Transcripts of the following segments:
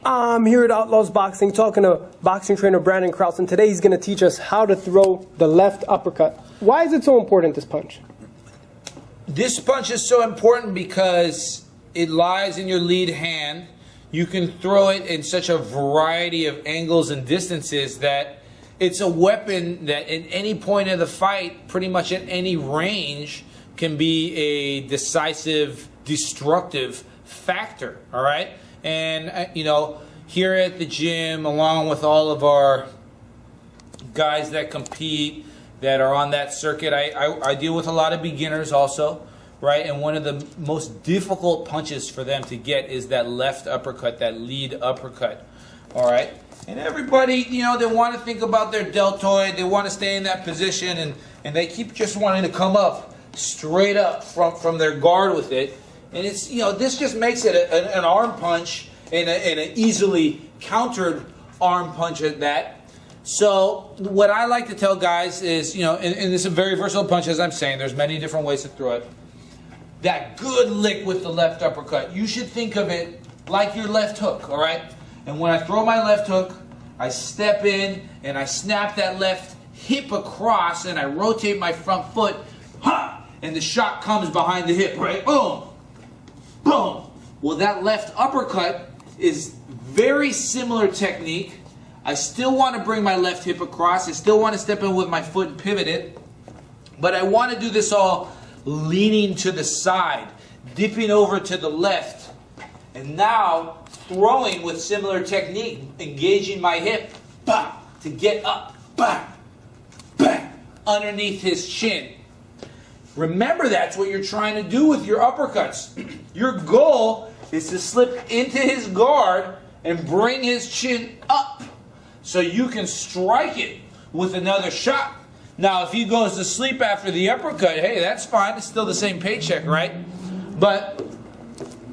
I'm here at Outlaws Boxing talking to boxing trainer Brandon Krause, and today he's going to teach us how to throw the left uppercut. Why is it so important, this punch? This punch is so important because it lies in your lead hand. You can throw it in such a variety of angles and distances that it's a weapon that at any point of the fight, pretty much at any range, can be a decisive, destructive factor, all right? And, you know, here at the gym, along with all of our guys that compete, that are on that circuit, I deal with a lot of beginners also, right? And one of the most difficult punches for them to get is that left uppercut, that lead uppercut, all right? And everybody, you know, they want to think about their deltoid, they want to stay in that position, and they keep just wanting to come up, straight up from their guard with it. And it's, you know, this just makes it an arm punch and an easily countered arm punch at that. So what I like to tell guys is, you know, and it's a very versatile punch, as I'm saying. There's many different ways to throw it. That good lick with the left uppercut, you should think of it like your left hook, all right? And when I throw my left hook, I step in and I snap that left hip across and I rotate my front foot, ha! And the shot comes behind the hip, right? Boom! Boom! Well, that left uppercut is very similar technique. I still want to bring my left hip across. I still want to step in with my foot and pivot it. But I want to do this all leaning to the side, dipping over to the left, and now throwing with similar technique, engaging my hip, bah, to get up, bah, bah, underneath his chin. Remember, that's what you're trying to do with your uppercuts. Your goal is to slip into his guard and bring his chin up so you can strike it with another shot. Now, if he goes to sleep after the uppercut, hey, that's fine. It's still the same paycheck, right? But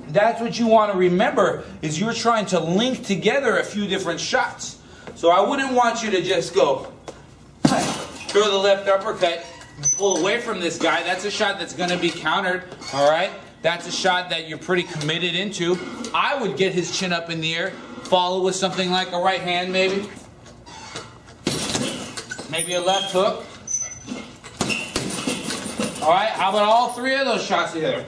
that's what you want to remember, is you're trying to link together a few different shots. So I wouldn't want you to just go, throw the left uppercut, pull away from this guy. That's a shot that's going to be countered, all right? That's a shot that you're pretty committed into. I would get his chin up in the air, follow with something like a right hand maybe. Maybe a left hook. All right, how about all three of those shots together?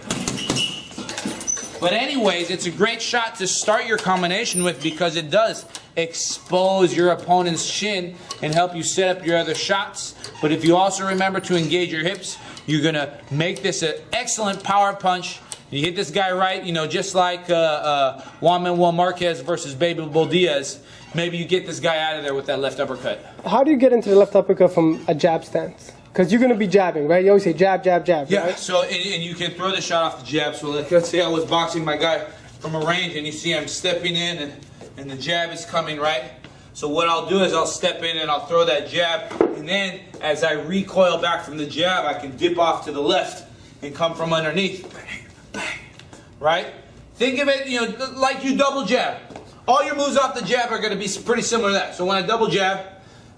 But anyways, it's a great shot to start your combination with because it does expose your opponent's chin and help you set up your other shots. But if you also remember to engage your hips, you're going to make this an excellent power punch. You hit this guy right, you know, just like Juan Manuel Marquez versus Baby Bull Diaz. Maybe you get this guy out of there with that left uppercut. How do you get into the left uppercut from a jab stance? Because you're going to be jabbing, right? You always say jab, jab, jab, yeah, right? So, and you can throw the shot off the jab. So let's say I was boxing my guy from a range and you see I'm stepping in and the jab is coming, right? So what I'll do is I'll step in and I'll throw that jab. And then as I recoil back from the jab, I can dip off to the left and come from underneath. Bang, bang, right? Think of it, you know, like you double jab. All your moves off the jab are going to be pretty similar to that. So when I double jab,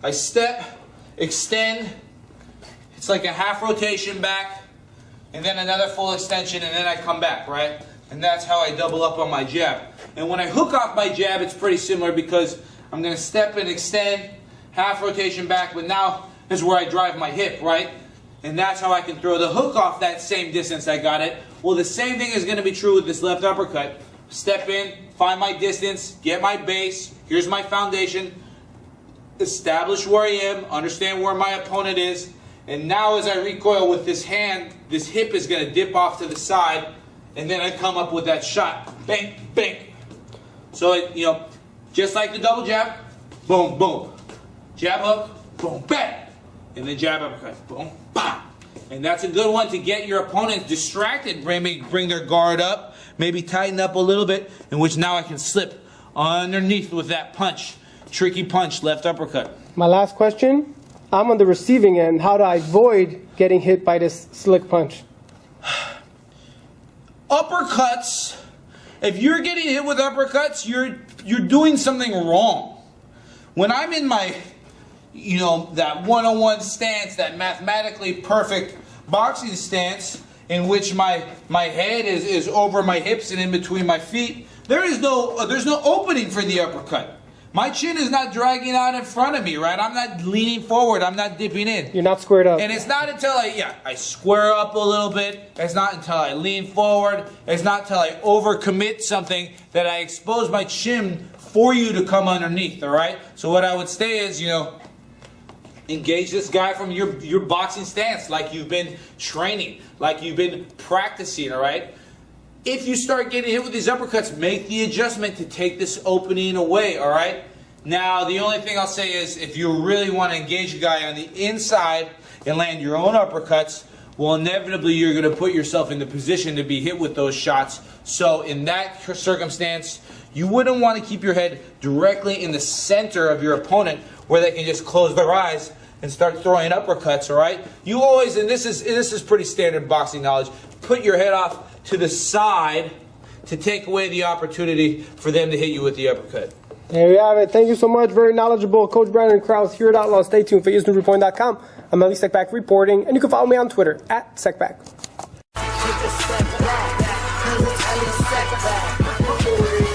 I step, extend. It's like a half rotation back, and then another full extension, and then I come back, right? And that's how I double up on my jab. And when I hook off my jab, it's pretty similar because I'm going to step and extend, half rotation back, but now is where I drive my hip, right? And that's how I can throw the hook off that same distance I got it. Well, the same thing is going to be true with this left uppercut. Step in, find my distance, get my base, here's my foundation, establish where I am, understand where my opponent is, and now as I recoil with this hand, this hip is going to dip off to the side, and then I come up with that shot. Bang, bang. So, you know, just like the double jab, boom, boom. Jab hook, boom, bang. And then jab uppercut, boom, bang. And that's a good one to get your opponent distracted, maybe bring their guard up, maybe tighten up a little bit, in which now I can slip underneath with that punch. Tricky punch, left uppercut. My last question. I'm on the receiving end. How do I avoid getting hit by this slick punch? Uppercuts, if you're getting hit with uppercuts, you're doing something wrong. When I'm in my, you know, that one-on-one stance, that mathematically perfect boxing stance, in which my head is over my hips and in between my feet, there's no opening for the uppercut. My chin is not dragging out in front of me, right? I'm not leaning forward. I'm not dipping in. You're not squared up. And it's not until I square up a little bit. It's not until I lean forward. It's not until I overcommit something that I expose my chin for you to come underneath, all right? So what I would say is, engage this guy from your boxing stance, like you've been training, like you've been practicing, all right? If you start getting hit with these uppercuts, make the adjustment to take this opening away, all right? Now, the only thing I'll say is if you really want to engage a guy on the inside and land your own uppercuts, well, inevitably you're going to put yourself in the position to be hit with those shots. So in that circumstance, you wouldn't want to keep your head directly in the center of your opponent where they can just close their eyes and start throwing uppercuts, all right? You always, and this is pretty standard boxing knowledge, put your head off to the side to take away the opportunity for them to hit you with the uppercut. There we have it. Thank you so much. Very knowledgeable. Coach Brandon Krause here at Outlaw. Stay tuned for ESNewsReport.com. I'm Ellie Sekback reporting, and you can follow me on Twitter at Sekback.